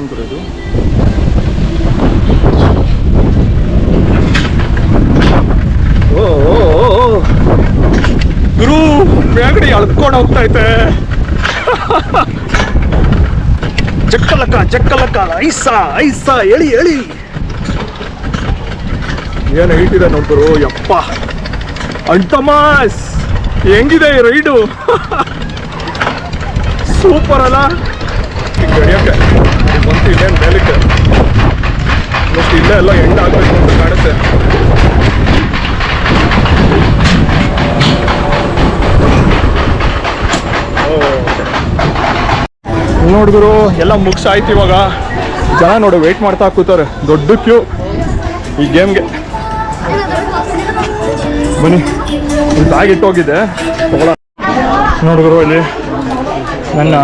ಏನು ಗುರು ಇದು? ಓ ಗುರು ಮೇಲ್ಗಡೆ ಎಳ್ಕೊಂಡು ಹೋಗ್ತೈತೆ. ಜಕ್ಕಲಕ್ಕ ಐಸ ಎಳಿ ಏನು ಹೈಟಿದೆ ನೋಡ್ರು. ಯಪ್ಪ ಅಂಟಮಾಸ್ ಹೆಂಗಿದೆ ಈ ರೈಡು? ಸೂಪರ್ ಅಲ್ಲ. ಗಡಿಯಕ್ಕೆ ಬಂತು ಇಲ್ಲೇನು ಮೇಲಕ್ಕೆ ಮೋಸ್ಟ್ ಇಲ್ಲೇ ಎಲ್ಲ ಎಂಡ್ ಆಗಬೇಕು ಅಂತ ಕಾಣುತ್ತೆ. ನೋಡಿದ್ರು ಎಲ್ಲ ಮುಗಿಸಾಯ್ತು. ಇವಾಗ ಜನ ನೋಡು ವೆಯ್ಟ್ ಮಾಡ್ತಾ ಕೂತಾರೆ. ದೊಡ್ಡ ಕ್ಯೂ ಈ ಗೇಮ್ಗೆ. ಬನ್ನಿ, ಇಲ್ಲಿ ಬ್ಯಾಗ್ ಇಟ್ಟೋಗಿದೆ ತಗೊಳ. ನೋಡಿದ್ರು ಇಲ್ಲಿ ನನ್ನ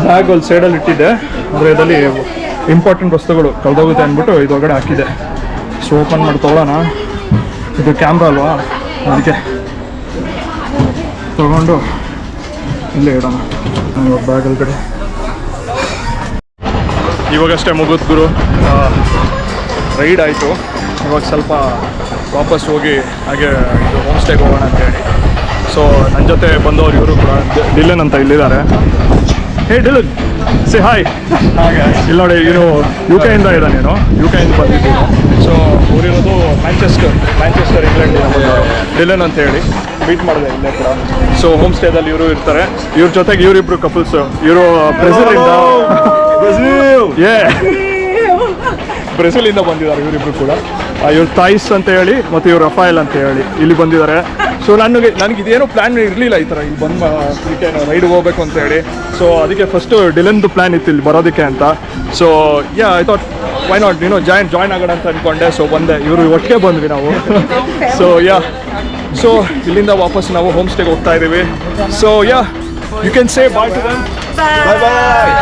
ಬ್ಯಾಗ್ ಅಲ್ಲಿ ಸೈಡಲ್ಲಿ ಇಟ್ಟಿದ್ದೆ. ಅಂದರೆ ಇದರಲ್ಲಿ ಇಂಪಾರ್ಟೆಂಟ್ ವಸ್ತುಗಳು ಕಳೆದೋಗುತ್ತೆ ಅಂದ್ಬಿಟ್ಟು ಇದೊಳಗಡೆ ಹಾಕಿದೆ. ಸೊ ಓಪನ್ ಮಾಡಿ ತೊಗೊಳ್ಳೋಣ. ಇದು ಕ್ಯಾಮ್ರಾ ಅಲ್ವಾ, ಅದಕ್ಕೆ ತಗೊಂಡು ಇಲ್ಲೇ ಇಡೋಣ ಬ್ಯಾಗ್ ಒಳಗಡೆ. ಇವಾಗಷ್ಟೇ ಮುಗಿದ್ ಗುರು, ರೈಡ್ ಆಯಿತು. ಇವಾಗ ಸ್ವಲ್ಪ ವಾಪಸ್ ಹೋಗಿ ಹಾಗೆ ಇದು ಹೋಮ್ ಸ್ಟೇಗೆ ಹೋಗೋಣ ಅಂತೇಳಿ. ಸೊ ನನ್ನ ಜೊತೆ ಬಂದವರು ಇವರು ಕೂಡ ಡಿಲನ್ ಅಂತ ಇಲ್ಲಿದ್ದಾರೆ. ಹೇ ಡಿಲನ್, ಸೇ ಹಾಯ್. ಹಾಗೆ ಇಲ್ಲಿ ನೋಡಿ, ಇನ್ನು UK ಇಂದ ಇದ್ದಾನೆ. ನೀನು UK ಇಂದ ಬಂದಿದ್ದೀನಿ. ಸೊ ಊರಿರೋದು ಮ್ಯಾಂಚೆಸ್ಟರ್ ಇಂಗ್ಲೆಂಡಿಂದ ಬಂದವರು ಡಿಲನ್ ಅಂತ ಹೇಳಿ ಮೀಟ್ ಮಾಡಿದೆ ಇಲ್ಲೇ ಕೂಡ. ಸೊ ಹೋಮ್ ಸ್ಟೇದಲ್ಲಿ ಇವರು ಇರ್ತಾರೆ. ಇವ್ರ ಜೊತೆಗೆ ಇವರಿಬ್ರು ಕಪಲ್ಸು. ಇವರು ಬ್ರೆಜಿಲಿಂದ ಬ್ರೆಜಿಲಿಂದ ಬಂದಿದ್ದಾರೆ ಇವರಿಬ್ರು ಕೂಡ. ಇವ್ರು ತಾಯಿಸ್ ಅಂತ ಹೇಳಿ ಮತ್ತು ಇವ್ರು ರಫಾಯಲ್ ಅಂತ ಹೇಳಿ ಇಲ್ಲಿ ಬಂದಿದ್ದಾರೆ. ಸೊ ನನಗೆ ಇದೇನೋ ಪ್ಲ್ಯಾನ್ ಇರಲಿಲ್ಲ ಈ ಥರ ಇಲ್ಲಿ ಬಂದು ಇದಕ್ಕೆ ರೈಡ್ಗೆ ಹೋಗ್ಬೇಕು ಅಂತ ಹೇಳಿ. ಸೊ ಅದಕ್ಕೆ ಫಸ್ಟು ಡಿಲನ್ದು ಪ್ಲ್ಯಾನ್ ಇತ್ತು ಇಲ್ಲಿ ಬರೋದಕ್ಕೆ ಅಂತ. So I thought why not join ಆಗೋಣ ಅಂತ ಅಂದ್ಕೊಂಡೆ. ಸೊ ಬಂದೆ, ಇವರು ಒಟ್ಟಿಗೆ ಬಂದ್ವಿ ನಾವು. ಸೊ ಇಲ್ಲಿಂದ ವಾಪಸ್ ನಾವು ಹೋಮ್ ಸ್ಟೇಗೆ ಹೋಗ್ತಾ ಇದ್ದೀವಿ. So you can say bye to them. Bye bye.